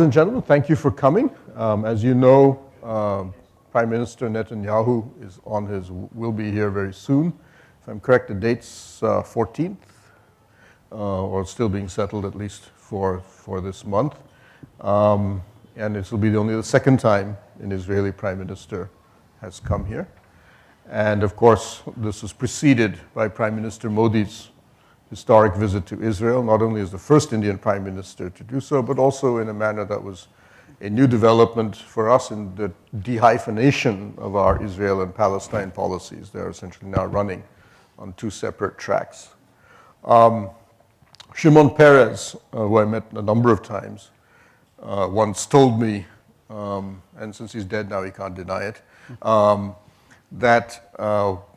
Ladies and gentlemen, thank you for coming. As you know, Prime Minister Netanyahu will be here very soon. If I'm correct, the date's 14th, or still being settled at least for this month. And this will be only the second time an Israeli Prime Minister has come here. And of course, this was preceded by Prime Minister Modi's historic visit to Israel, not only as the first Indian Prime Minister to do so, but also in a manner that was a new development for us in the dehyphenation of our Israel and Palestine policies. They're essentially now running on two separate tracks. Shimon Peres, who I met a number of times, once told me, and since he's dead now he can't deny it, that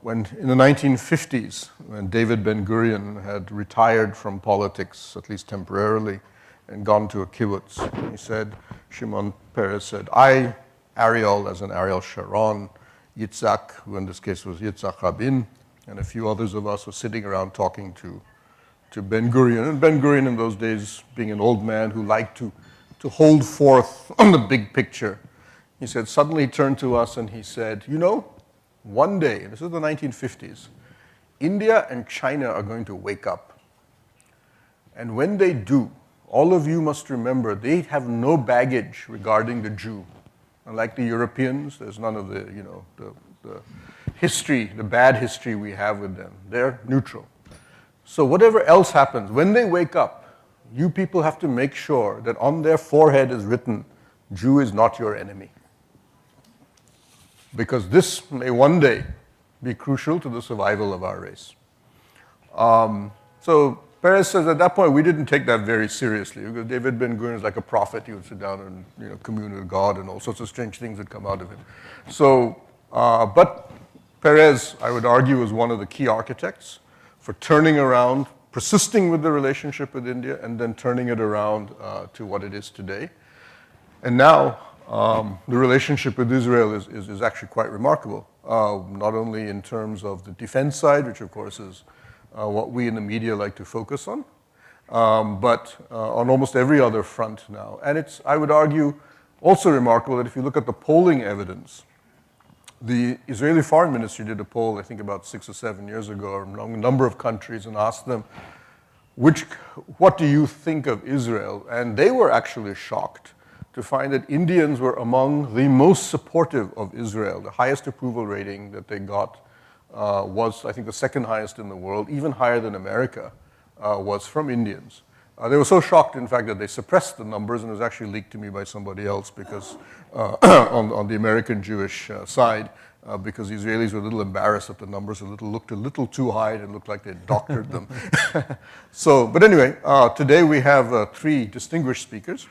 when in the 1950s, when David Ben-Gurion had retired from politics, at least temporarily, and gone to a kibbutz, he said, Shimon Peres said, I, Ariel, as in Ariel Sharon, Yitzhak, who in this case was Yitzhak Rabin, and a few others of us were sitting around talking to Ben-Gurion. And Ben-Gurion in those days, being an old man who liked to hold forth on the big picture, he said, suddenly turned to us and he said, you know, one day, this is the 1950s, India and China are going to wake up. And when they do, all of you must remember they have no baggage regarding the Jew. Unlike the Europeans, there's none of the, the history, the bad history we have with them. They're neutral. So whatever else happens, when they wake up, you people have to make sure that on their forehead is written, Jew is not your enemy. Because this may one day be crucial to the survival of our race. So Peres says at that point we didn't take that very seriously because David Ben-Gurion is like a prophet. He would sit down and commune with God and all sorts of strange things that come out of it. So, but Peres, I would argue, was one of the key architects for turning around, persisting with the relationship with India, and then turning it around to what it is today. And now, the relationship with Israel is actually quite remarkable, not only in terms of the defense side, which of course is what we in the media like to focus on, but on almost every other front now. And it's, I would argue, also remarkable that if you look at the polling evidence, the Israeli Foreign Ministry did a poll, I think about 6 or 7 years ago, among a number of countries and asked them, what do you think of Israel? And they were actually shocked to find that Indians were among the most supportive of Israel. The highest approval rating that they got was, I think, the second highest in the world, even higher than America, was from Indians. They were so shocked, in fact, that they suppressed the numbers, and it was actually leaked to me by somebody else because on the American Jewish side, because the Israelis were a little embarrassed that the numbers looked a little too high and it looked like they doctored them. So, but anyway, today we have three distinguished speakers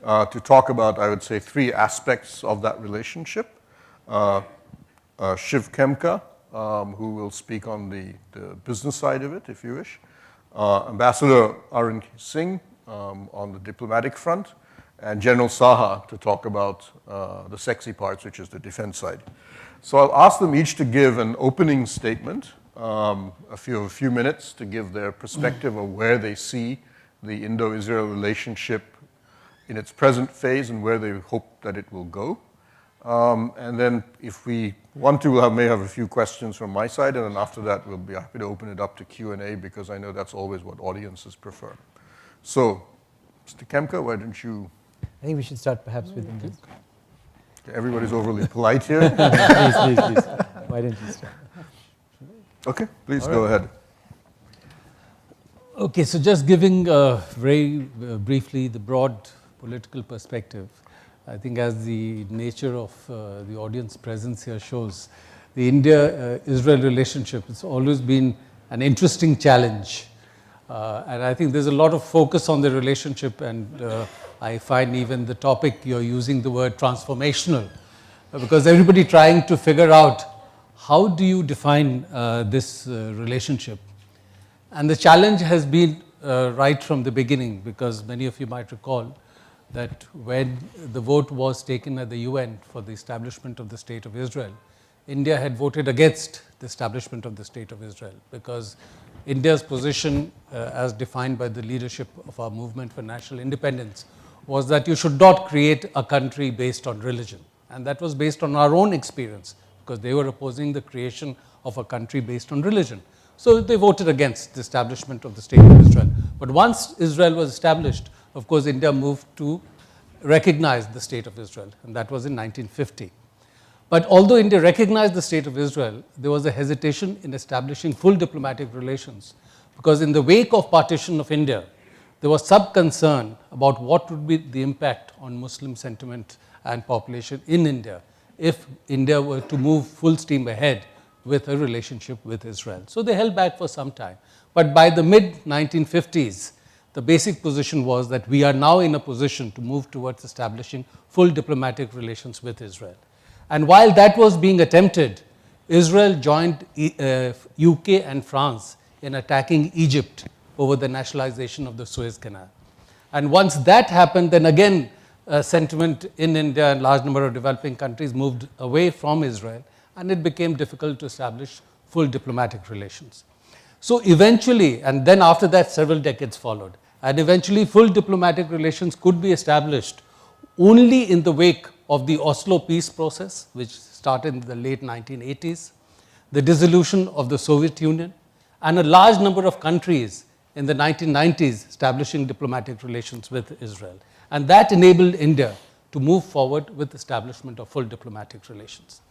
to talk about, I would say, three aspects of that relationship. Shiv Khemka, who will speak on the business side of it, if you wish. Ambassador Arun Singh on the diplomatic front, and General Saha to talk about the sexy parts, which is the defense side. So I'll ask them each to give an opening statement, a few minutes to give their perspective of where they see the Indo-Israel relationship in its present phase and where they hope that it will go. And then if we want to, may have a few questions from my side, and then after that we'll be happy to open it up to Q&A because I know that's always what audiences prefer. So, Mr. Khemka, why don't you... I think we should start perhaps with Indians. Okay, everybody's overly polite here. Please. Why don't you start? Okay, please go ahead. Okay, so just giving very briefly the broad political perspective. I think as the nature of the audience presence here shows, the India-Israel relationship has always been an interesting challenge. And I think there's a lot of focus on the relationship, and I find even the topic you're using the word transformational, because everybody trying to figure out how do you define this relationship. And the challenge has been right from the beginning, because many of you might recall that when the vote was taken at the UN for the establishment of the State of Israel, India had voted against the establishment of the State of Israel, because India's position as defined by the leadership of our movement for national independence was that you should not create a country based on religion. And that was based on our own experience, because they were opposing the creation of a country based on religion. So they voted against the establishment of the State of Israel. But once Israel was established, of course, India moved to recognize the State of Israel, and that was in 1950. But although India recognized the State of Israel, there was a hesitation in establishing full diplomatic relations, because in the wake of partition of India, there was some concern about what would be the impact on Muslim sentiment and population in India if India were to move full steam ahead with a relationship with Israel. So they held back for some time. But by the mid-1950s, the basic position was that we are now in a position to move towards establishing full diplomatic relations with Israel. And while that was being attempted, Israel joined UK and France in attacking Egypt over the nationalization of the Suez Canal. And once that happened, then again, sentiment in India and large number of developing countries moved away from Israel, and it became difficult to establish full diplomatic relations. So eventually, and then after that several decades followed, and eventually full diplomatic relations could be established only in the wake of the Oslo peace process, which started in the late 1980s, the dissolution of the Soviet Union, and a large number of countries in the 1990s establishing diplomatic relations with Israel. And that enabled India to move forward with establishment of full diplomatic relations.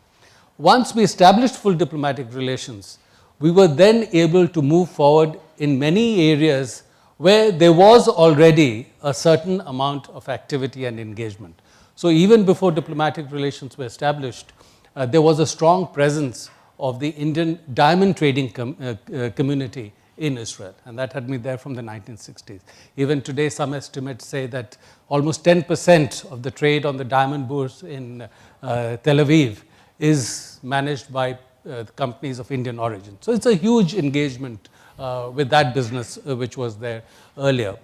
Once we established full diplomatic relations, we were then able to move forward in many areas where there was already a certain amount of activity and engagement. So even before diplomatic relations were established, there was a strong presence of the Indian diamond trading community in Israel, and that had been there from the 1960s. Even today, some estimates say that almost 10% of the trade on the diamond bourse in Tel Aviv is managed by companies of Indian origin. So it's a huge engagement with that business which was there earlier.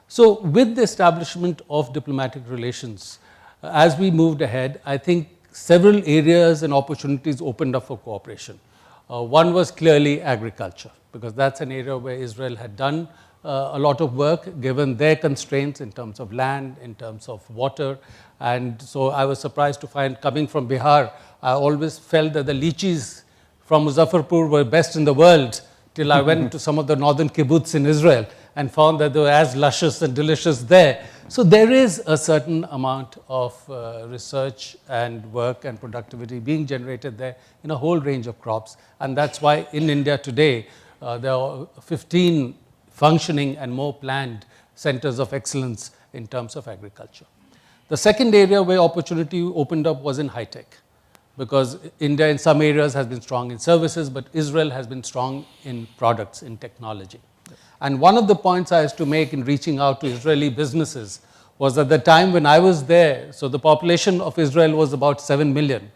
So with the establishment of diplomatic relations, as we moved ahead, I think several areas and opportunities opened up for cooperation. One was clearly agriculture, because that's an area where Israel had done a lot of work given their constraints in terms of land, in terms of water. And so I was surprised to find, coming from Bihar, I always felt that the lychees from Muzaffarpur were best in the world, till I went to some of the northern kibbutz in Israel and found that they were as luscious and delicious there. So there is a certain amount of research and work and productivity being generated there in a whole range of crops. And that's why in India today, there are 15 functioning and more planned centers of excellence in terms of agriculture. The second area where opportunity opened up was in high tech, because India in some areas has been strong in services, but Israel has been strong in products, in technology. And one of the points I used to make in reaching out to Israeli businesses was at the time when I was there, so the population of Israel was about 7 million.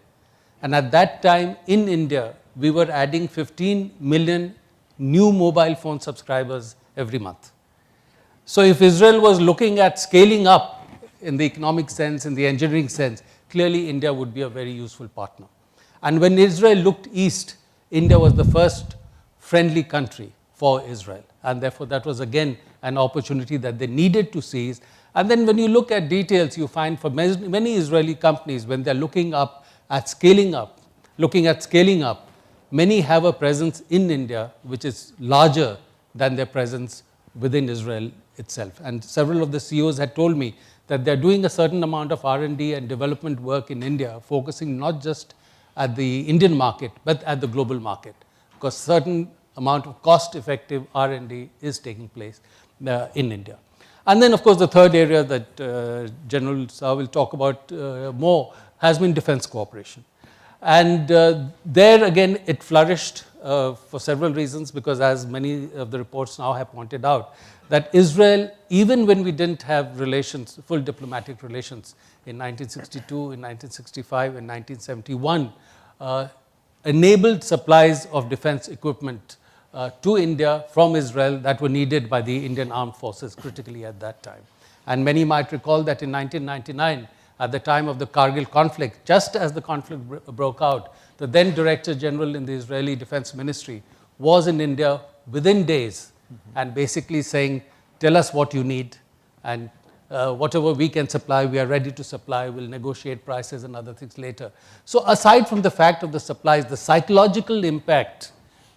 And at that time in India, we were adding 15 million new mobile phone subscribers every month. So if Israel was looking at scaling up in the economic sense, in the engineering sense, clearly India would be a very useful partner. And when Israel looked east, India was the first friendly country for Israel. And therefore, that was again an opportunity that they needed to seize. And then when you look at details, you find for many Israeli companies, when they're looking at scaling up, many have a presence in India which is larger than their presence within Israel itself. And several of the CEOs had told me that they're doing a certain amount of R&D and development work in India, focusing not just at the Indian market, but at the global market, because certain amount of cost-effective R&D is taking place in India. And then, of course, the third area that General Saha will talk about more has been defense cooperation. And there again, it flourished for several reasons, because as many of the reports now have pointed out, that Israel, even when we didn't have relations, full diplomatic relations in 1962, in 1965, in 1971, enabled supplies of defense equipment to India from Israel that were needed by the Indian armed forces critically at that time. And many might recall that in 1999, at the time of the Kargil conflict, just as the conflict broke out, the then Director General in the Israeli Defense Ministry was in India within days and basically saying, tell us what you need and whatever we can supply, we are ready to supply, we'll negotiate prices and other things later. So aside from the fact of the supplies, the psychological impact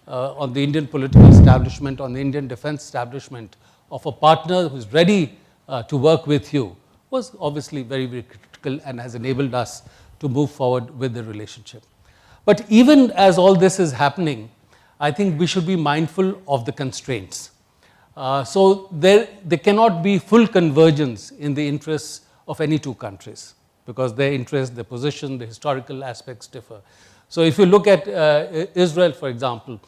on the Indian political establishment, on the Indian defense establishment of a partner who's ready to work with you was obviously very, very critical and has enabled us to move forward with the relationship. But even as all this is happening, I think we should be mindful of the constraints. So there cannot be full convergence in the interests of any two countries because their interests, their position, the historical aspects differ. So if you look at Israel, for example,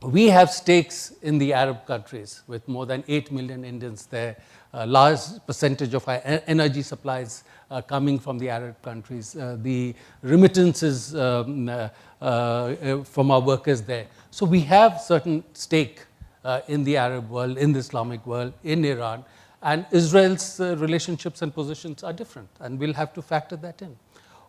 we have stakes in the Arab countries with more than 8 million Indians there, a large percentage of our energy supplies coming from the Arab countries, the remittances from our workers there. So we have certain stake in the Arab world, in the Islamic world, in Iran, and Israel's relationships and positions are different, and we'll have to factor that in.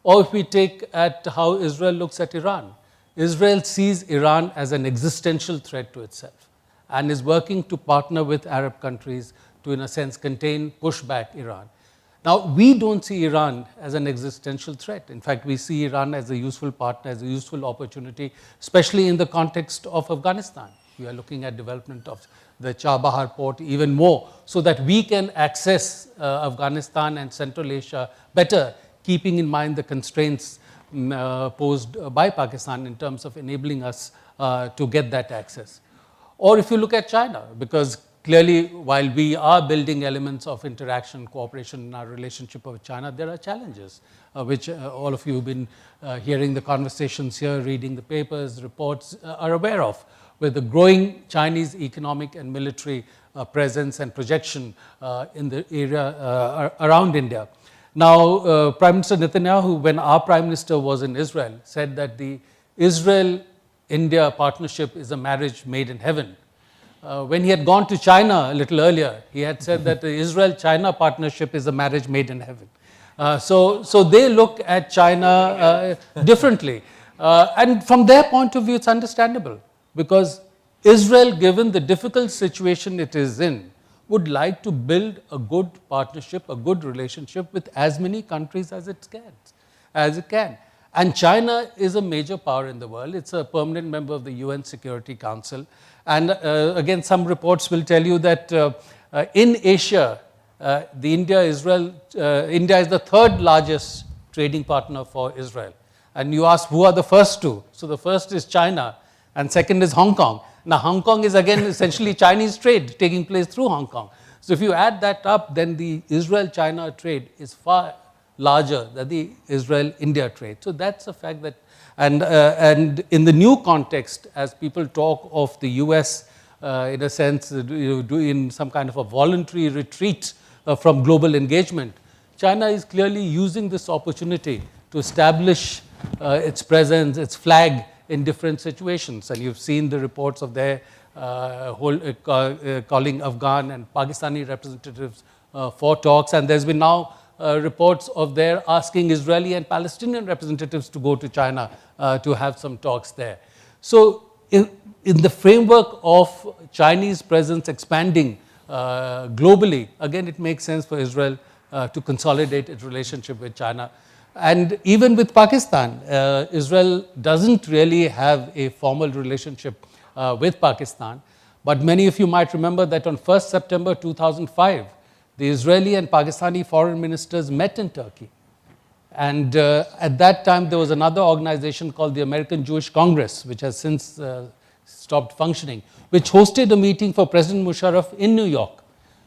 Or if we take at how Israel looks at Iran, Israel sees Iran as an existential threat to itself and is working to partner with Arab countries to, in a sense, contain, push back Iran. Now, we don't see Iran as an existential threat. In fact, we see Iran as a useful partner, as a useful opportunity, especially in the context of Afghanistan. We are looking at development of the Chabahar port even more so that we can access Afghanistan and Central Asia better, keeping in mind the constraints posed by Pakistan in terms of enabling us to get that access. Or if you look at China, because clearly while we are building elements of interaction, cooperation in our relationship with China, there are challenges, which all of you have been hearing the conversations here, reading the papers, reports, are aware of, with the growing Chinese economic and military presence and projection in the area around India. Now, Prime Minister Netanyahu, when our Prime Minister was in Israel, said that the Israel-India partnership is a marriage made in heaven. When he had gone to China a little earlier, he had said that the Israel-China partnership is a marriage made in heaven. So they look at China differently. And from their point of view, it's understandable because Israel, given the difficult situation it is in, would like to build a good partnership, a good relationship with as many countries as it can. And China is a major power in the world. It's a permanent member of the UN Security Council. And again, some reports will tell you that in Asia, India is the third largest trading partner for Israel. And you ask, who are the first two? So the first is China, and second is Hong Kong. Now, Hong Kong is again essentially Chinese trade taking place through Hong Kong. So if you add that up, then the Israel-China trade is far larger than the Israel-India trade. So that's a fact that, and in the new context, as people talk of the US, in a sense, doing some kind of a voluntary retreat from global engagement, China is clearly using this opportunity to establish its presence, its flag in different situations. And you've seen the reports of their calling Afghan and Pakistani representatives for talks. And there's been now reports of their asking Israeli and Palestinian representatives to go to China to have some talks there. So in the framework of Chinese presence expanding globally, again, it makes sense for Israel to consolidate its relationship with China. And even with Pakistan, Israel doesn't really have a formal relationship with Pakistan. But many of you might remember that on 1st September 2005, the Israeli and Pakistani foreign ministers met in Turkey. And at that time, there was another organization called the American Jewish Congress, which has since stopped functioning, which hosted a meeting for President Musharraf in New York.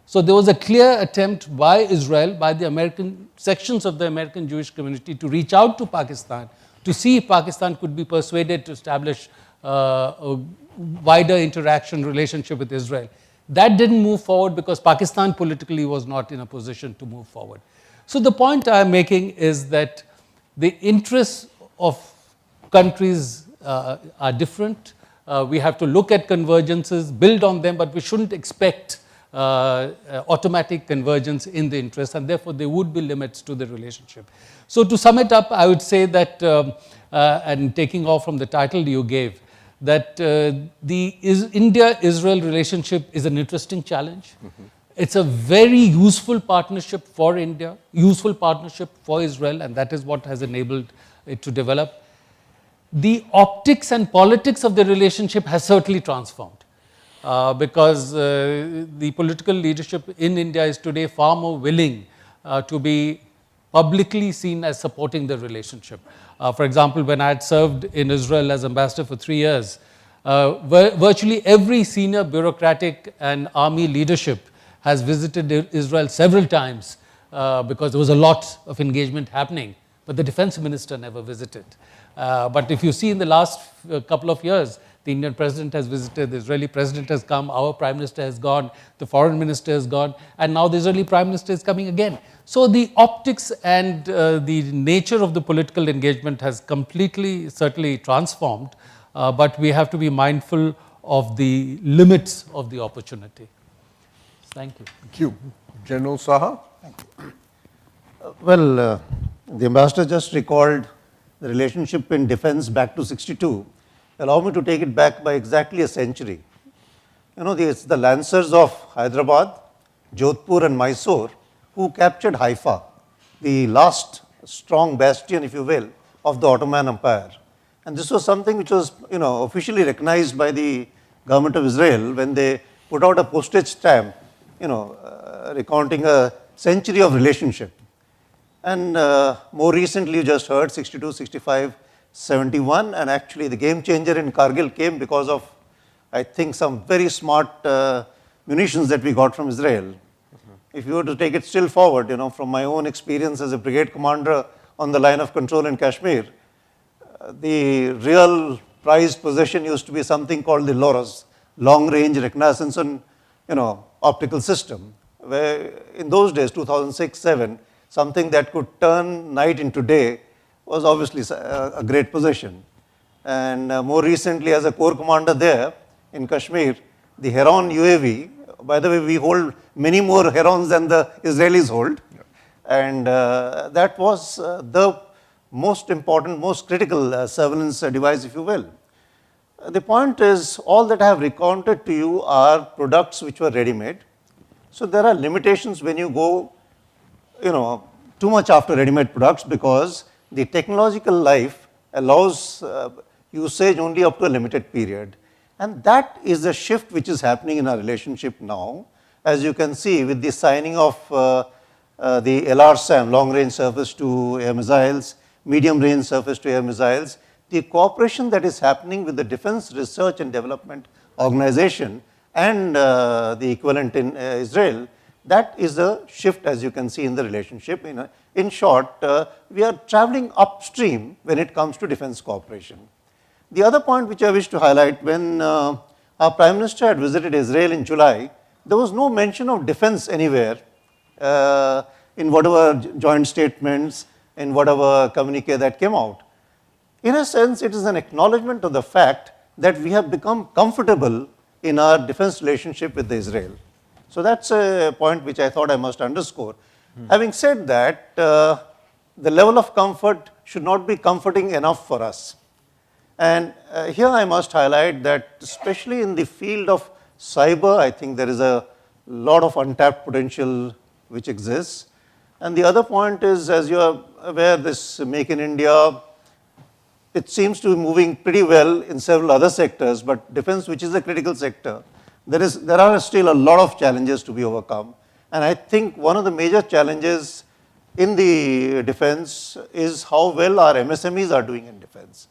So there was a clear attempt by Israel, by the American sections of the American Jewish community, to reach out to Pakistan to see if Pakistan could be persuaded to establish a wider interaction relationship with Israel. That didn't move forward because Pakistan politically was not in a position to move forward. So the point I'm making is that the interests of countries are different. We have to look at convergences, build on them, but we shouldn't expect automatic convergence in the interest, and therefore there would be limits to the relationship. So to sum it up, I would say that, and taking off from the title you gave, that the India-Israel relationship is an interesting challenge. It's a very useful partnership for India, useful partnership for Israel, and that is what has enabled it to develop. The optics and politics of the relationship has certainly transformed because the political leadership in India is today far more willing to be publicly seen as supporting the relationship. For example, when I had served in Israel as ambassador for 3 years, virtually every senior bureaucratic and army leadership has visited Israel several times because there was a lot of engagement happening, but the defense minister never visited. But if you see in the last couple of years, the Indian president has visited, the Israeli president has come, our prime minister has gone, the foreign minister has gone, and now the Israeli prime minister is coming again. So the optics and the nature of the political engagement has completely, certainly transformed, but we have to be mindful of the limits of the opportunity. Thank you. Thank you. General Saha? Well, the ambassador just recalled the relationship in defense back to 62. Allow me to take it back by exactly a century. You know, it's the Lancers of Hyderabad, Jodhpur and Mysore who captured Haifa, the last strong bastion, if you will, of the Ottoman Empire. And this was something which was, officially recognized by the government of Israel when they put out a postage stamp, recounting a century of relationship. And more recently, you just heard 62, 65, 71, and actually the game changer in Kargil came because of, I think, some very smart munitions that we got from Israel. If you were to take it still forward, from my own experience as a brigade commander on the line of control in Kashmir, the real prized possession used to be something called the LORAS, Long Range Reconnaissance and Optical System, where in those days, 2006-07, something that could turn night into day was obviously a great possession. And more recently, as a corps commander there in Kashmir, the Heron UAV, by the way, we hold many more Herons than the Israelis hold. Yeah. And that was the most important, most critical surveillance device, if you will. The point is, all that I have recounted to you are products which were ready-made. So there are limitations when you go, too much after ready-made products because the technological life allows usage only up to a limited period. And that is the shift which is happening in our relationship now. As you can see with the signing of the LRSAM, long-range surface-to-air missiles, medium-range surface-to-air missiles, the cooperation that is happening with the Defense Research and Development Organization and the equivalent in Israel, that is a shift, as you can see in the relationship. In short, we are traveling upstream when it comes to defense cooperation. The other point which I wish to highlight, when our Prime Minister had visited Israel in July, there was no mention of defense anywhere in whatever joint statements, in whatever communique that came out. In a sense, it is an acknowledgement of the fact that we have become comfortable in our defense relationship with Israel. So that's a point which I thought I must underscore. Having said that, the level of comfort should not be comforting enough for us. And here I must highlight that especially in the field of cyber, I think there is a lot of untapped potential which exists. And the other point is, as you are aware, this Make in India, it seems to be moving pretty well in several other sectors, but defense, which is a critical sector, there are still a lot of challenges to be overcome. And I think one of the major challenges in the defense is how well our MSMEs are doing in defense.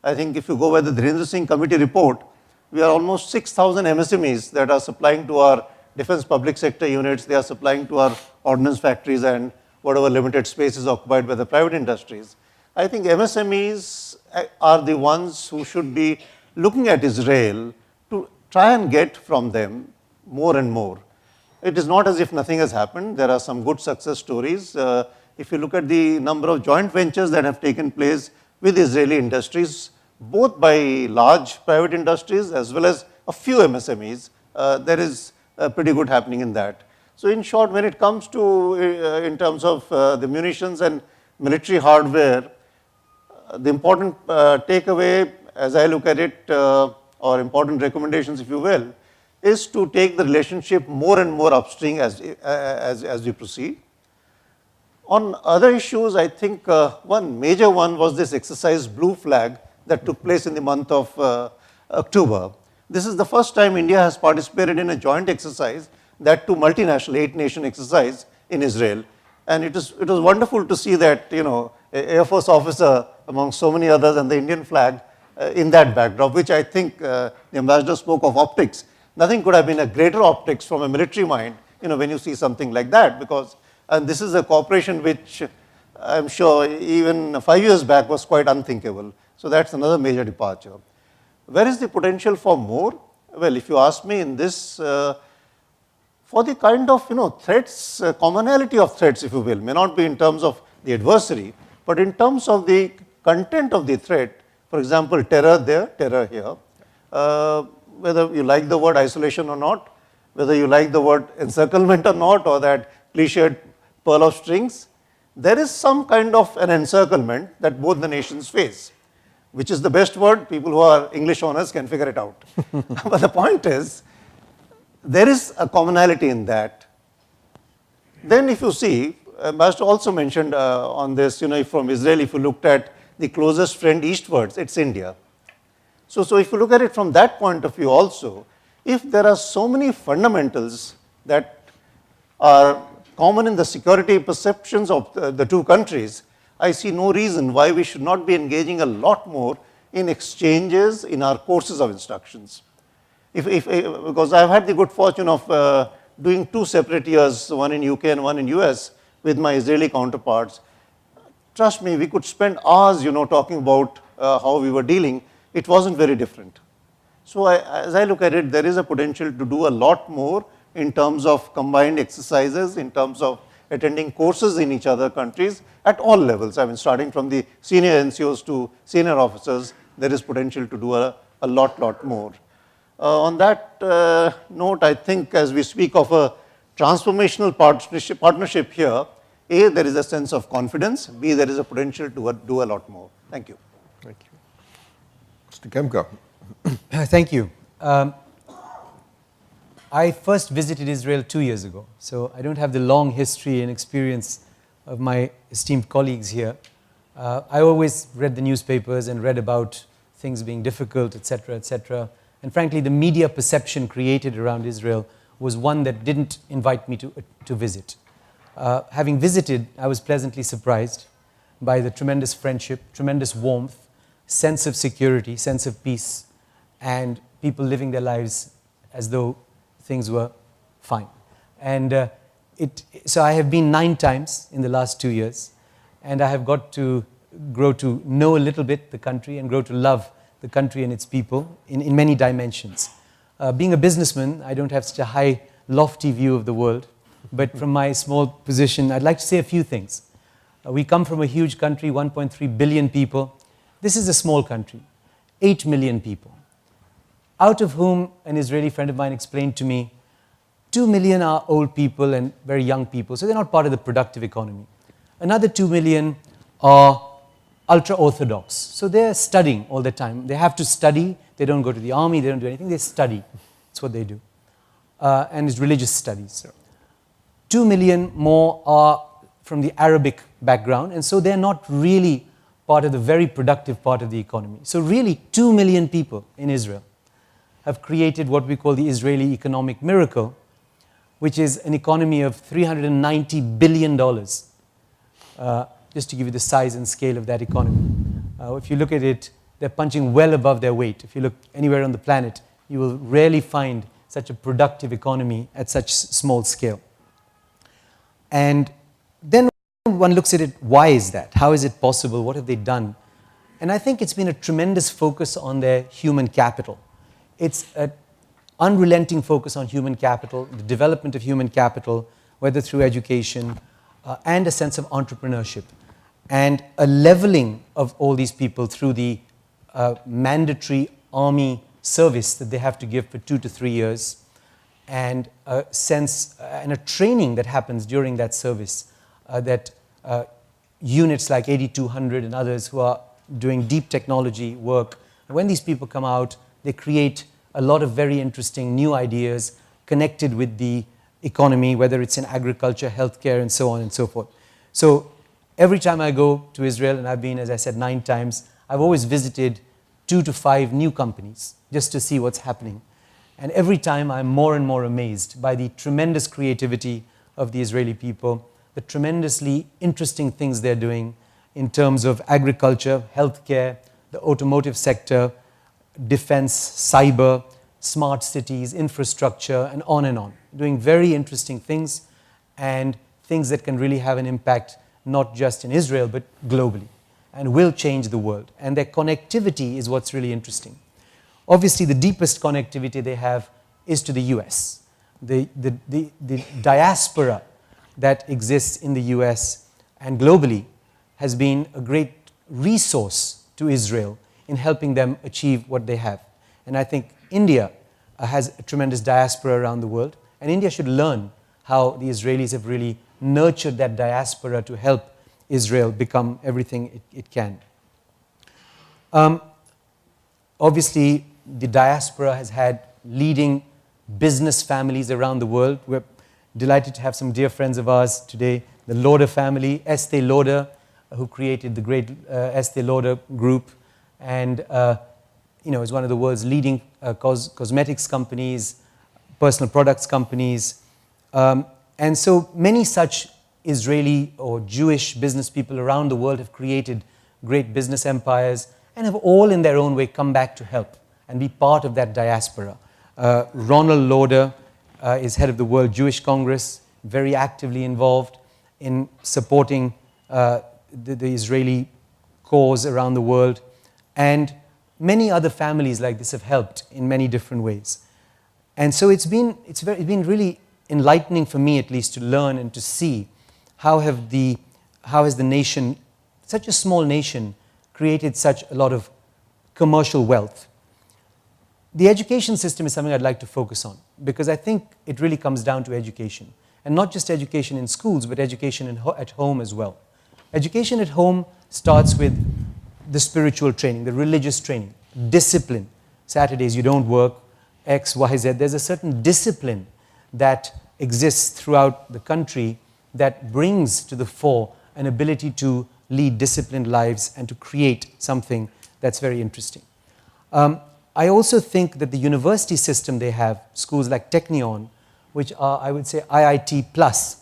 I think if you go by the Dhirendra Singh committee report, we are almost 6,000 MSMEs that are supplying to our defense public sector units, they are supplying to our ordnance factories and whatever limited space is occupied by the private industries. I think MSMEs are the ones who should be looking at Israel to try and get from them more and more. It is not as if nothing has happened. There are some good success stories. If you look at the number of joint ventures that have taken place with Israeli industries, both by large private industries as well as a few MSMEs, there is pretty good happening in that. So in short, when it comes to, in terms of the munitions and military hardware, the important takeaway, as I look at it, or important recommendations, if you will, is to take the relationship more and more upstream as we proceed. On other issues, I think one major one was this exercise Blue Flag that took place in the month of October. This is the first time India has participated in a joint exercise, that too multinational, 8-nation exercise in Israel. And it was wonderful to see that, you know, an Air Force officer among so many others and the Indian flag in that backdrop, which I think the ambassador spoke of optics. Nothing could have been a greater optics from a military mind, you know, when you see something like that, because and this is a cooperation which I'm sure even 5 years back was quite unthinkable. So that's another major departure. Where is the potential for more? Well, if you ask me in this, for the kind of, you know, threats, commonality of threats, if you will, may not be in terms of the adversary, but in terms of the content of the threat. For example, terror there, terror here. Whether you like the word isolation or not, whether you like the word encirclement or not, or that cliched pearl of strings, there is some kind of an encirclement that both the nations face. Which is the best word? People who are English honors can figure it out. But the point is, there is a commonality in that. Then if you see, Ambassador also mentioned on this, you know, from Israel, if you looked at the closest friend eastwards, it's India. So if you look at it from that point of view also, if there are so many fundamentals that are common in the security perceptions of the two countries, I see no reason why we should not be engaging a lot more in exchanges in our courses of instructions. Because I've had the good fortune of doing 2 separate years, one in UK and one in US, with my Israeli counterparts. Trust me, we could spend hours, you know, talking about how we were dealing. It wasn't very different. So as I look at it, there is a potential to do a lot more in terms of combined exercises, in terms of attending courses in each other countries at all levels. I mean, starting from the senior NCOs to senior officers, there is potential to do a lot more. On that note, I think as we speak of a transformational partnership here, A, there is a sense of confidence, B, there is a potential to do a lot more. Thank you. Thank you. Mr. Kemka. Thank you. I first visited Israel 2 years ago, so I don't have the long history and experience of my esteemed colleagues here. I always read the newspapers and read about things being difficult, etc., etc. And frankly, the media perception created around Israel was one that didn't invite me to visit. Having visited, I was pleasantly surprised by the tremendous friendship, tremendous warmth, sense of security, sense of peace, and people living their lives as though things were fine. And so I have been 9 times in the last 2 years, and I have got to grow to know a little bit the country and grow to love the country and its people in many dimensions. Being a businessman, I don't have such a high, lofty view of the world, but from my small position, I'd like to say a few things. We come from a huge country, 1.3 billion people. This is a small country, 8 million people, out of whom an Israeli friend of mine explained to me, 2 million are old people and very young people, so they're not part of the productive economy. Another 2 million are ultra-Orthodox, so they're studying all the time. They have to study, they don't go to the army, they don't do anything, they study. That's what they do. And it's religious studies. 2 million more are from the Arabic background, and so they're not really part of the very productive part of the economy. So really, 2 million people in Israel have created what we call the Israeli economic miracle, which is an economy of $390 billion, just to give you the size and scale of that economy. If you look at it, they're punching well above their weight. If you look anywhere on the planet, you will rarely find such a productive economy at such small scale. And then one looks at it, why is that? How is it possible? What have they done? And I think it's been a tremendous focus on their human capital. It's an unrelenting focus on human capital, the development of human capital, whether through education and a sense of entrepreneurship, and a leveling of all these people through the mandatory army service that they have to give for 2 to 3 years, and a sense and a training that happens during that service that units like 8200 and others who are doing deep technology work, when these people come out, they create a lot of very interesting new ideas connected with the economy, whether it's in agriculture, healthcare, and so on and so forth. So every time I go to Israel, and I've been, as I said, 9 times, I've always visited 2 to 5 new companies just to see what's happening. And every time I'm more and more amazed by the tremendous creativity of the Israeli people, the tremendously interesting things they're doing in terms of agriculture, healthcare, the automotive sector, defense, cyber, smart cities, infrastructure, and on, doing very interesting things and things that can really have an impact not just in Israel but globally and will change the world. And their connectivity is what's really interesting. Obviously, the deepest connectivity they have is to the US. The diaspora that exists in the US and globally has been a great resource to Israel in helping them achieve what they have. And I think India has a tremendous diaspora around the world, and India should learn how the Israelis have really nurtured that diaspora to help Israel become everything it can. Obviously, the diaspora has had leading business families around the world. We're delighted to have some dear friends of ours today, the Lauder family, Estee Lauder, who created the great Estee Lauder group, and is one of the world's leading cosmetics companies, personal products companies. And so many such Israeli or Jewish business people around the world have created great business empires and have all in their own way come back to help and be part of that diaspora. Ronald Lauder is head of the World Jewish Congress, very actively involved in supporting the Israeli cause around the world. And many other families like this have helped in many different ways. And so it's been really enlightening for me, at least, to learn and to see how has the nation, such a small nation, created such a lot of commercial wealth. The education system is something I'd like to focus on because I think it really comes down to education. And not just education in schools, but education at home as well. Education at home starts with the spiritual training, the religious training, discipline. Saturdays you don't work, X, Y, Z. There's a certain discipline that exists throughout the country that brings to the fore an ability to lead disciplined lives and to create something that's very interesting. I also think that the university system they have, schools like Technion, which are, I would say, IIT plus,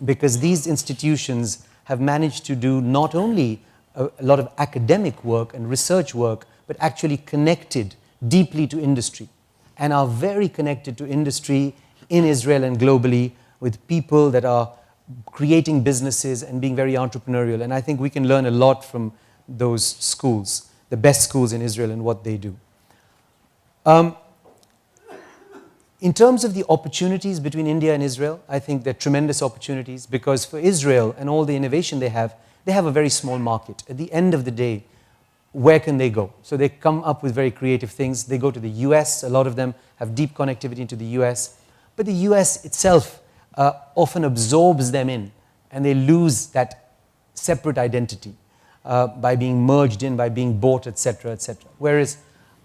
because these institutions have managed to do not only a lot of academic work and research work, but actually connected deeply to industry and are very connected to industry in Israel and globally with people that are creating businesses and being very entrepreneurial. And I think we can learn a lot from those schools, the best schools in Israel and what they do. In terms of the opportunities between India and Israel, I think there are tremendous opportunities because for Israel and all the innovation they have a very small market. At the end of the day, where can they go? So they come up with very creative things. They go to the US. A lot of them have deep connectivity into the US. But the US itself often absorbs them in, and they lose that separate identity by being merged in, by being bought, etc., etc. Whereas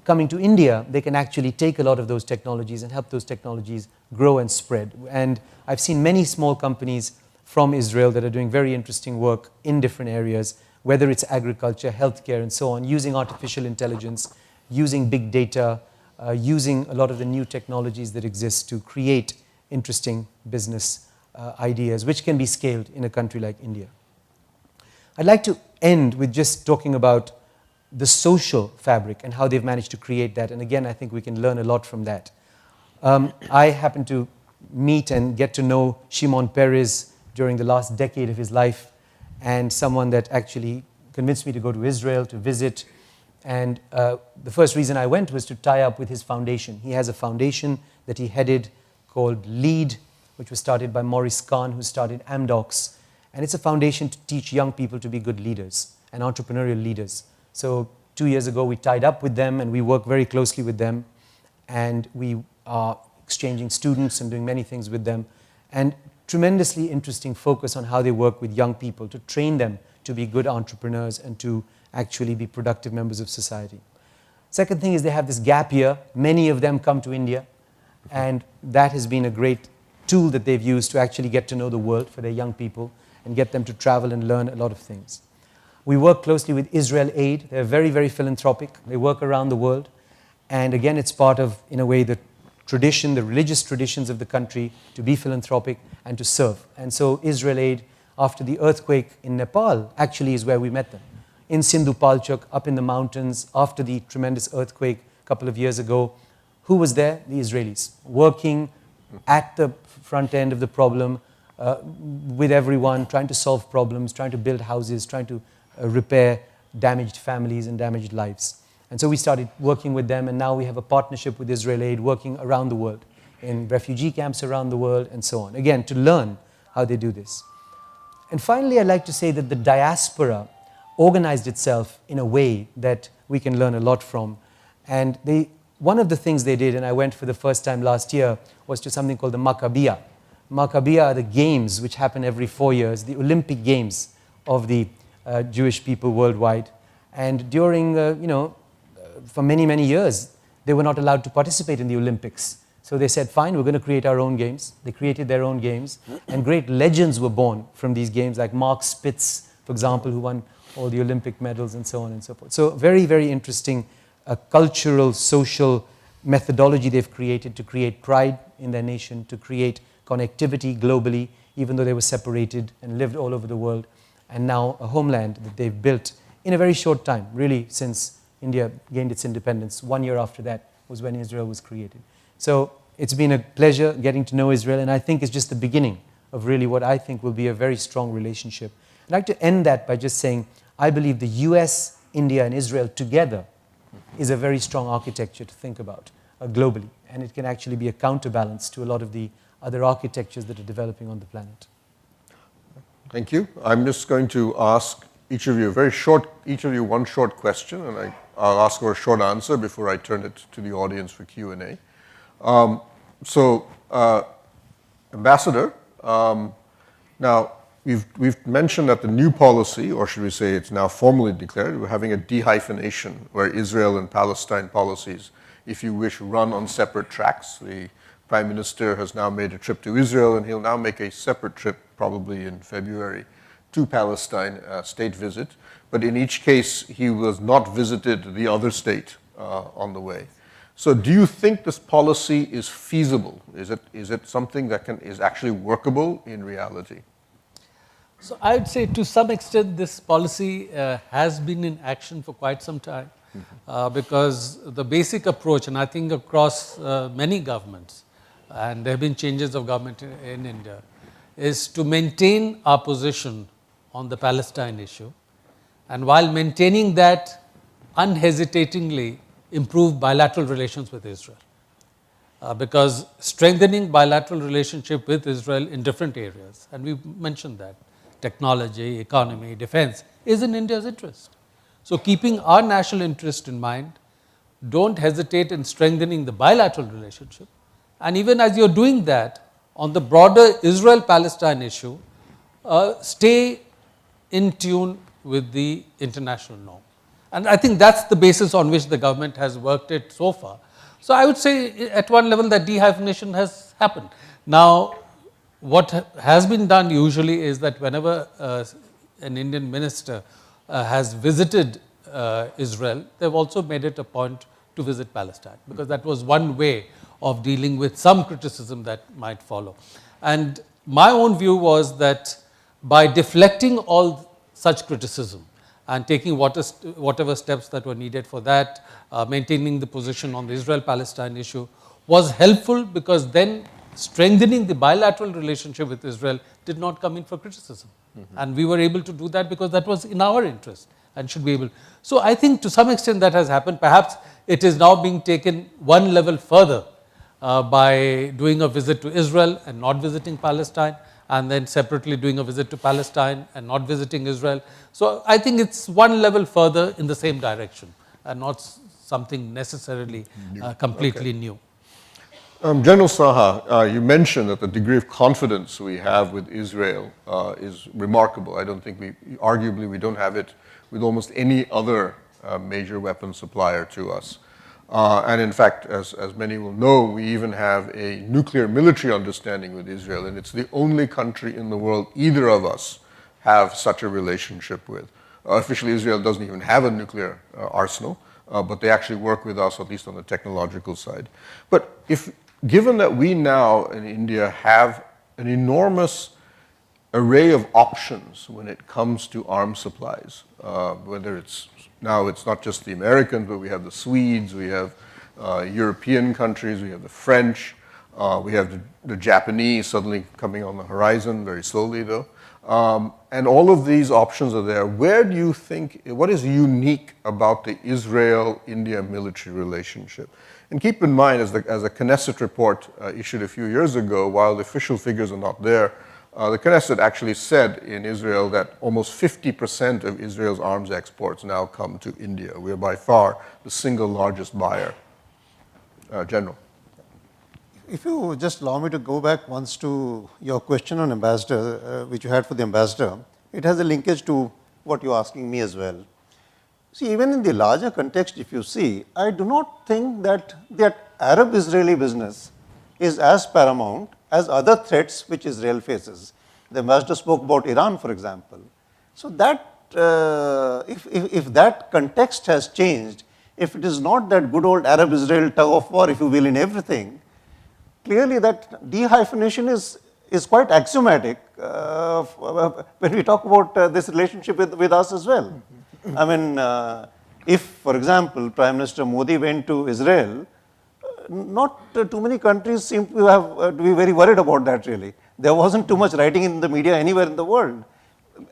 coming to India, they can actually take a lot of those technologies and help those technologies grow and spread. And I've seen many small companies from Israel that are doing very interesting work in different areas, whether it's agriculture, healthcare, and so on, using artificial intelligence, using big data, using a lot of the new technologies that exist to create interesting business ideas, which can be scaled in a country like India. I'd like to end with just talking about the social fabric and how they've managed to create that. And again, I think we can learn a lot from that. I happened to meet and get to know Shimon Peres during the last decade of his life, and someone that actually convinced me to go to Israel to visit. And the first reason I went was to tie up with his foundation. He has a foundation that he headed called LEAD, which was started by Maurice Kahn, who started Amdocs. And it's a foundation to teach young people to be good leaders and entrepreneurial leaders. So 2 years ago, we tied up with them and we work very closely with them. And we are exchanging students and doing many things with them. And tremendously interesting focus on how they work with young people to train them to be good entrepreneurs and to actually be productive members of society. Second thing is they have this gap year. Many of them come to India, and that has been a great tool that they've used to actually get to know the world for their young people and get them to travel and learn a lot of things. We work closely with Israel Aid. They're very, very philanthropic. They work around the world. And again, it's part of, in a way, the tradition, the religious traditions of the country to be philanthropic and to serve. And so Israel Aid, after the earthquake in Nepal, actually is where we met them. In Sindhu Palchak, up in the mountains, after the tremendous earthquake a couple of years ago, who was there? The Israelis, working at the front end of the problem with everyone, trying to solve problems, trying to build houses, trying to repair damaged families and damaged lives. And so we started working with them, and now we have a partnership with Israel Aid working around the world, in refugee camps around the world, and so on. Again, to learn how they do this. And finally, I'd like to say that the diaspora organized itself in a way that we can learn a lot from. And one of the things they did, and I went for the first time last year, was to something called the Maccabea. Maccabea are the games which happen every 4 years, the Olympic Games of the Jewish people worldwide. And during, for many, many years, they were not allowed to participate in the Olympics. So they said, fine, we're going to create our own games. They created their own games, and great legends were born from these games, like Mark Spitz, for example, who won all the Olympic medals and so on and so forth. So very, very interesting cultural, social methodology they've created to create pride in their nation, to create connectivity globally, even though they were separated and lived all over the world, and now a homeland that they've built in a very short time, really since India gained its independence. 1 year after that was when Israel was created. So it's been a pleasure getting to know Israel, and I think it's just the beginning of really what I think will be a very strong relationship. I'd like to end that by just saying, I believe the US, India, and Israel together is a very strong architecture to think about globally, and it can actually be a counterbalance to a lot of the other architectures that are developing on the planet. Thank you. I'm just going to ask each of you one short question, and I'll ask for a short answer before I turn it to the audience for Q&A. Ambassador, now we've mentioned that the new policy, or should we say it's now formally declared, we're having a dehyphenation where Israel and Palestine policies, if you wish, run on separate tracks. The Prime Minister has now made a trip to Israel, and he'll now make a separate trip, probably in February, to Palestine, state visit. But in each case, he was not visited the other state on the way. So do you think this policy is feasible? Is it something that is actually workable in reality? So I would say to some extent this policy has been in action for quite some time, because the basic approach, and I think across many governments, and there have been changes of government in India, is to maintain our position on the Palestine issue, and while maintaining that, unhesitatingly improve bilateral relations with Israel. Because strengthening bilateral relationship with Israel in different areas, and we mentioned that, technology, economy, defense, is in India's interest. So keeping our national interest in mind, don't hesitate in strengthening the bilateral relationship. And even as you're doing that, on the broader Israel-Palestine issue, stay in tune with the international norm. And I think that's the basis on which the government has worked it so far. So I would say at one level that dehyphenation has happened. Now, what has been done usually is that whenever an Indian minister has visited Israel, they've also made it a point to visit Palestine, because that was one way of dealing with some criticism that might follow. And my own view was that by deflecting all such criticism and taking whatever steps that were needed for that, maintaining the position on the Israel-Palestine issue was helpful, because then strengthening the bilateral relationship with Israel did not come in for criticism. And we were able to do that because that was in our interest and should be able. So I think to some extent that has happened. Perhaps it is now being taken one level further by doing a visit to Israel and not visiting Palestine, and then separately doing a visit to Palestine and not visiting Israel. So I think it's one level further in the same direction and not something necessarily completely new. General Saha, you mentioned that the degree of confidence we have with Israel is remarkable. I don't think arguably we don't have it with almost any other major weapons supplier to us. And in fact, as many will know, we even have a nuclear military understanding with Israel, and it's the only country in the world either of us have such a relationship with. Officially, Israel doesn't even have a nuclear arsenal, but they actually work with us, at least on the technological side. But given that we now in India have an enormous array of options when it comes to arms supplies, whether it's not just the Americans, but we have the Swedes, we have European countries, we have the French, we have the Japanese suddenly coming on the horizon, very slowly though. And all of these options are there. Where do you think, what is unique about the Israel-India military relationship? And keep in mind, as a Knesset report issued a few years ago, while the official figures are not there, the Knesset actually said in Israel that almost 50% of Israel's arms exports now come to India. We are by far the single largest buyer. General. If you just allow me to go back once to your question on ambassador, which you had for the ambassador, it has a linkage to what you're asking me as well. See, even in the larger context, if you see, I do not think that Arab-Israeli business is as paramount as other threats which Israel faces. The ambassador spoke about Iran, for example. So that, if that context has changed, if it is not that good old Arab-Israel tug of war, if you will, in everything, clearly that de-hyphenation is quite axiomatic when we talk about this relationship with us as well. I mean, if, for example, Prime Minister Modi went to Israel, not too many countries seem to be very worried about that really. There wasn't too much writing in the media anywhere in the world.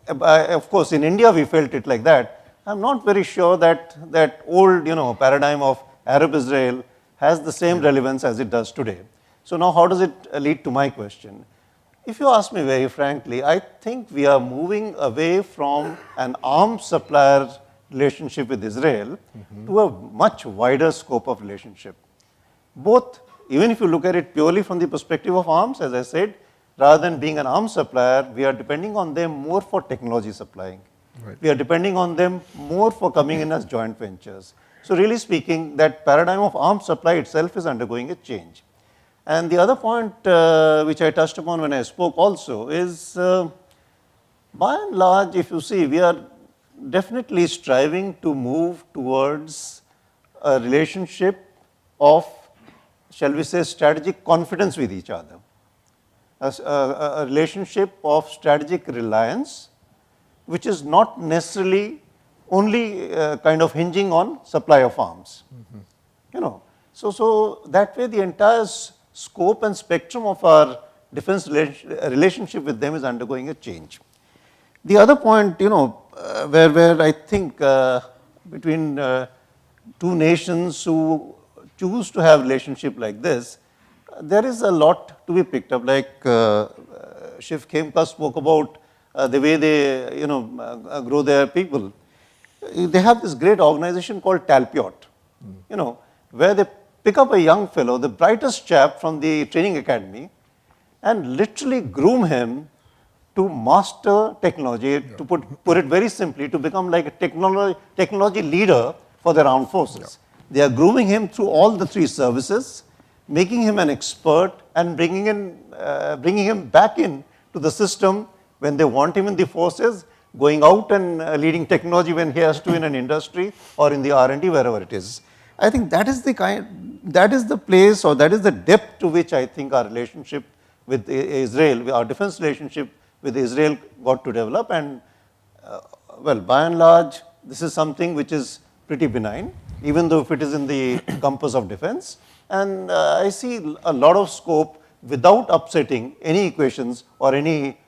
Of course, in India we felt it like that. I'm not very sure that old paradigm of Arab-Israel has the same relevance as it does today. So now how does it lead to my question? If you ask me very frankly, I think we are moving away from an arms supplier relationship with Israel to a much wider scope of relationship. Both, even if you look at it purely from the perspective of arms, as I said, rather than being an arms supplier, we are depending on them more for technology supplying. Right. We are depending on them more for coming in as joint ventures. So really speaking, that paradigm of arms supply itself is undergoing a change. And the other point which I touched upon when I spoke also is, by and large, if you see, we are definitely striving to move towards a relationship of, shall we say, strategic confidence with each other. A relationship of strategic reliance, which is not necessarily only kind of hinging on supply of arms. So that way the entire scope and spectrum of our defense relationship with them is undergoing a change. The other point, where I think between two nations who choose to have relationship like this, there is a lot to be picked up. Like Shiv Khemka spoke about the way they grow their people. They have this great organization called Talpiot, where they pick up a young fellow, the brightest chap from the training academy, and literally groom him to master technology, to put it very simply, to become like a technology leader for their armed forces. They are grooming him through all the three services, making him an expert and bringing him back in to the system when they want him in the forces, going out and leading technology when he has to in an industry or in the R&D, wherever it is. I think that is the place, or that is the depth to which I think our relationship with Israel, our defense relationship with Israel got to develop. And well, by and large, this is something which is pretty benign, even though if it is in the compass of defense. And I see a lot of scope without upsetting any equations or any,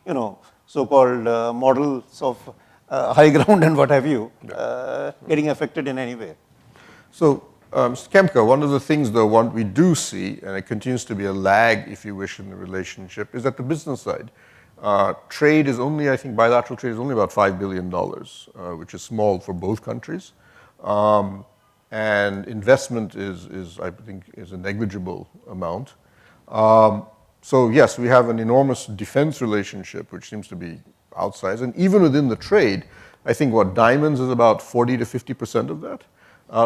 so-called models of high ground and what have you, getting affected in any way. So, Mr. Khemka, one of the things though we do see, and it continues to be a lag, if you wish, in the relationship, is at the business side. Trade is only, I think bilateral trade is only about $5 billion, which is small for both countries. And investment is I think, is a negligible amount. So yes, we have an enormous defense relationship, which seems to be outsized. And even within the trade, I think what diamonds is about 40 to 50% of that.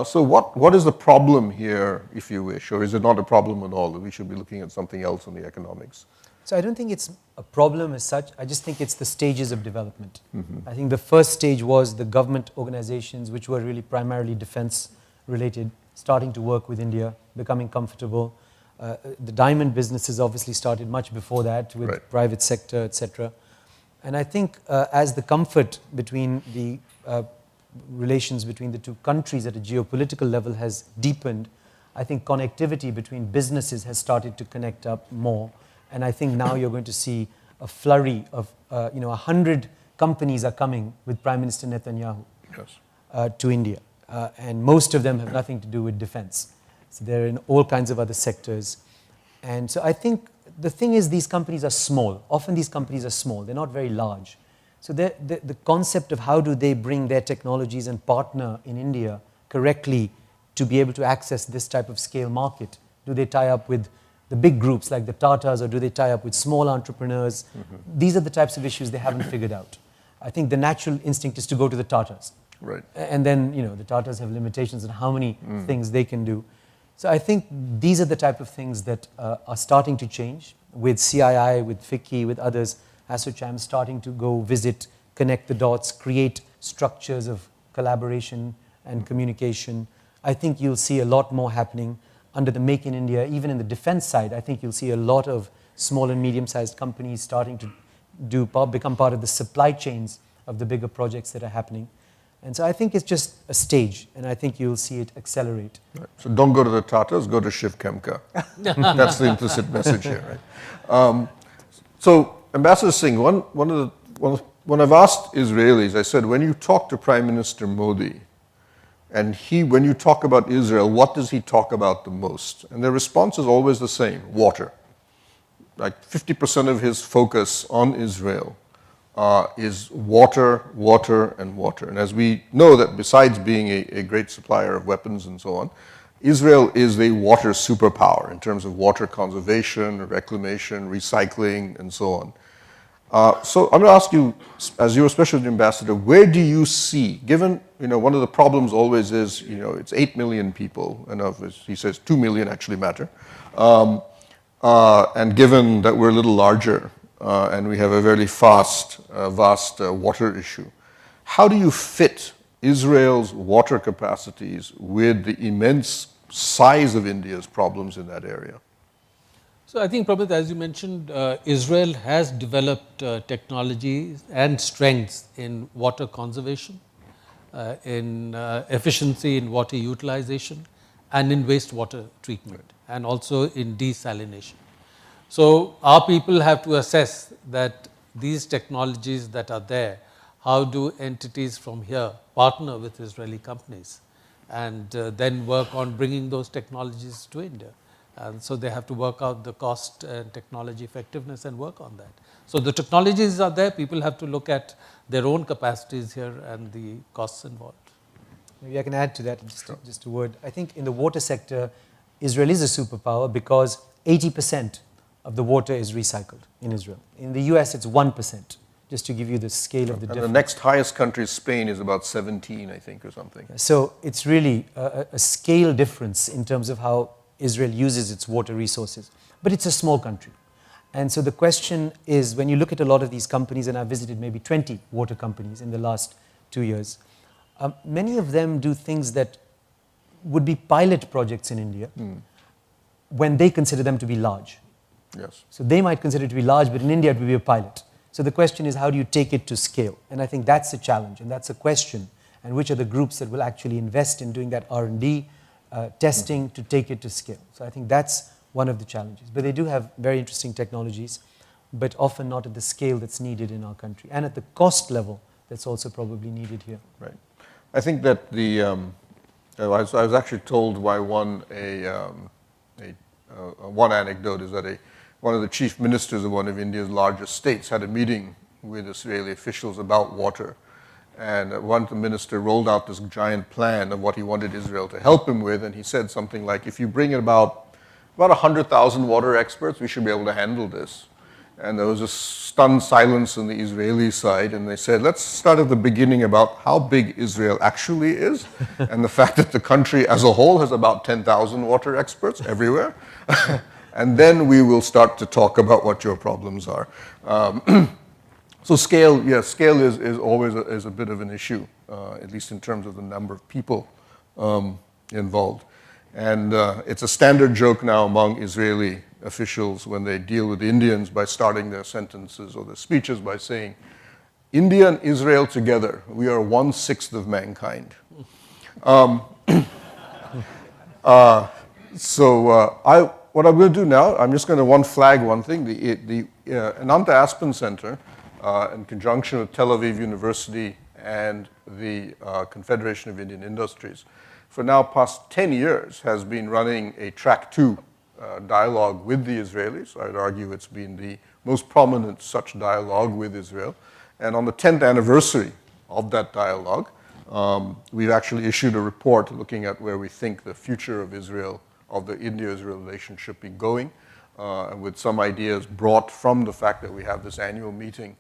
So what is the problem here, if you wish, or is it not a problem at all that we should be looking at something else in the economics? So I don't think it's a problem as such. I just think it's the stages of development. I think the first stage was the government organizations, which were really primarily defense related, starting to work with India, becoming comfortable. The diamond businesses obviously started much before that with private sector, etc. And I think as the comfort between the relations between the two countries at a geopolitical level has deepened, I think connectivity between businesses has started to connect up more. And I think now you're going to see a flurry of, 100 companies are coming with Prime Minister Netanyahu to India. And most of them have nothing to do with defense. So they're in all kinds of other sectors. And so I think the thing is these companies are small. Often these companies are small. They're not very large. So the concept of how do they bring their technologies and partner in India correctly to be able to access this type of scale market? Do they tie up with the big groups like the Tatas, or do they tie up with small entrepreneurs? These are the types of issues they haven't figured out. I think the natural instinct is to go to the Tatas. Right. And then, the Tatas have limitations on how many things they can do. So I think these are the type of things that are starting to change with CII, with FICCI, with others. ASSOCHAM starting to go visit, connect the dots, create structures of collaboration and communication. I think you'll see a lot more happening under the Make in India. Even in the defense side, I think you'll see a lot of small and medium-sized companies starting to become part of the supply chains of the bigger projects that are happening. And so I think it's just a stage, and I think you'll see it accelerate. Right. So don't go to the Tatas, go to Shiv Khemka. That's the implicit message here, right? So Ambassador Singh, when I've asked Israelis, I said, when you talk to Prime Minister Modi, and when you talk about Israel, what does he talk about the most? And their response is always the same: water. Like 50% of his focus on Israel is water, water, and water. And as we know that besides being a great supplier of weapons and so on, Israel is a water superpower in terms of water conservation, reclamation, recycling, and so on. So I'm going to ask you, as your special ambassador, where do you see, given, one of the problems always is, it's 8 million people, and he says 2 million actually matter, and given that we're a little larger, and we have a very vast water issue, how do you fit Israel's water capacities with the immense size of India's problems in that area? So I think, Prabhat, as you mentioned, Israel has developed technologies and strengths in water conservation, in efficiency in water utilization, and in wastewater treatment, and also in desalination. So our people have to assess that these technologies that are there, how do entities from here partner with Israeli companies and then work on bringing those technologies to India. And so they have to work out the cost and technology effectiveness and work on that. So the technologies are there, people have to look at their own capacities here and the costs involved. Maybe I can add to that just a word. I think in the water sector, Israel is a superpower because 80% of the water is recycled in Israel. In the US, it's 1%, just to give you the scale of the difference. And the next highest country, Spain, is about 17, I think, or something. So it's really a scale difference in terms of how Israel uses its water resources. But it's a small country. And so the question is, when you look at a lot of these companies, and I've visited maybe 20 water companies in the last 2 years, many of them do things that would be pilot projects in India when they consider them to be large. Yes. So they might consider it to be large, but in India it would be a pilot. So the question is, how do you take it to scale? And I think that's a challenge, and that's a question. And which are the groups that will actually invest in doing that R&D, testing to take it to scale? So I think that's one of the challenges. But they do have very interesting technologies, but often not at the scale that's needed in our country, and at the cost level that's also probably needed here. Right. I think that I was actually told by one anecdote is that one of the chief ministers of one of India's largest states had a meeting with Israeli officials about water. And one minister rolled out this giant plan of what he wanted Israel to help him with. And he said something like, if you bring in about 100,000 water experts, we should be able to handle this. And there was a stunned silence on the Israeli side, and they said, let's start at the beginning about how big Israel actually is, and the fact that the country as a whole has about 10,000 water experts everywhere. And then we will start to talk about what your problems are. So scale, yes, scale is always a bit of an issue, at least in terms of the number of people involved. And it's a standard joke now among Israeli officials when they deal with Indians by starting their sentences or their speeches by saying, India and Israel together, we are 1/6 of mankind. What I'm going to do now, I'm just going to flag one thing. The Ananta Aspen Center, in conjunction with Tel Aviv University and the Confederation of Indian Industries, for now past 10 years has been running a track 2 dialogue with the Israelis. I'd argue it's been the most prominent such dialogue with Israel. And on the 10th anniversary of that dialogue, we've actually issued a report looking at where we think the future of Israel, of the Indo-Israel relationship be going, and with some ideas brought from the fact that we have this annual meeting,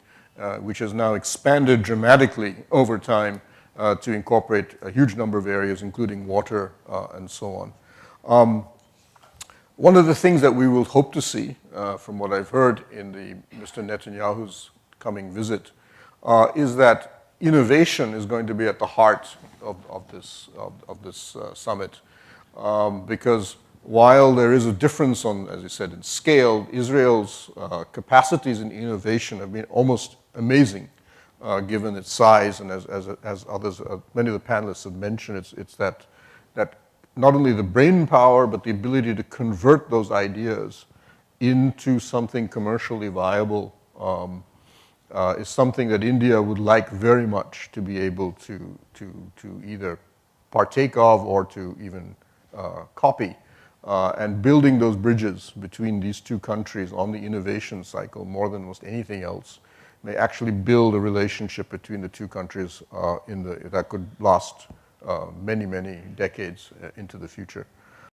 which has now expanded dramatically over time to incorporate a huge number of areas, including water and so on. One of the things that we will hope to see, from what I've heard in Mr. Netanyahu's coming visit, is that innovation is going to be at the heart of this summit. Because while there is a difference on, as you said, in scale, Israel's capacities in innovation have been almost amazing, given its size, and as others, many of the panelists have mentioned, it's that not only the brain power, but the ability to convert those ideas into something commercially viable is something that India would like very much to be able to either partake of or to even copy. And building those bridges between these two countries on the innovation cycle more than almost anything else may actually build a relationship between the two countries that could last many, many decades into the future.